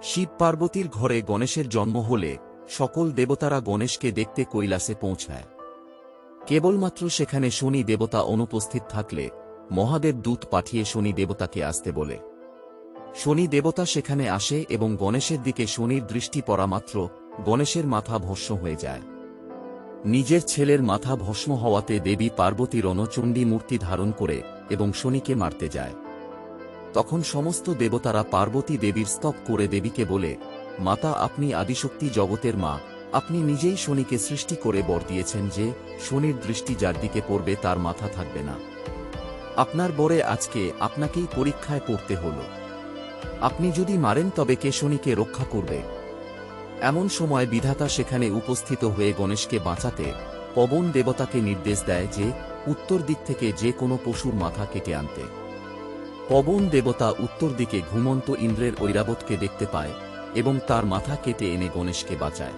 শিব পার্বতীর ঘরে গণেশের জন্ম হলে সকল দেবতারা গণেশকে দেখতে কৈলাসে পৌঁছায়। কেবলমাত্র সেখানে শনি দেবতা অনুপস্থিত থাকলে মহাদেব দূত পাঠিয়ে শনি দেবতাকে আসতে বলে। শনি দেবতা সেখানে আসে এবং গণেশের দিকে শনির দৃষ্টি পড়া মাত্র গণেশের মাথা ভস্ম হয়ে যায়। নিজের ছেলের মাথা ভস্ম হওয়াতে দেবী পার্বতী রণচণ্ডী মূর্তি ধারণ করে এবং শনিকে মারতে যায়। তখন সমস্ত দেবতারা পার্বতী দেবীর স্তব করে দেবীকে বলে, মাতা, আপনি আদিশক্তি জগতের মা, আপনি নিজেই শনিকে সৃষ্টি করে বর দিয়েছেন যে শনির দৃষ্টি যার দিকে পড়বে তার মাথা থাকবে না। আপনার বরে আজকে আপনাকেই পরীক্ষায় পড়তে হল। আপনি যদি মারেন তবে কে শনিকে রক্ষা করবে? এমন সময় বিধাতা সেখানে উপস্থিত হয়ে গণেশকে বাঁচাতে পবন দেবতাকে নির্দেশ দেয় যে উত্তর দিক থেকে যে কোনো পশুর মাথা কেটে আনতে। পবন দেবতা উত্তর দিকে ঘুমন্ত ইন্দ্রের ঐরাবতকে দেখতে পায় এবং তার মাথা কেটে এনে গণেশকে বাঁচায়।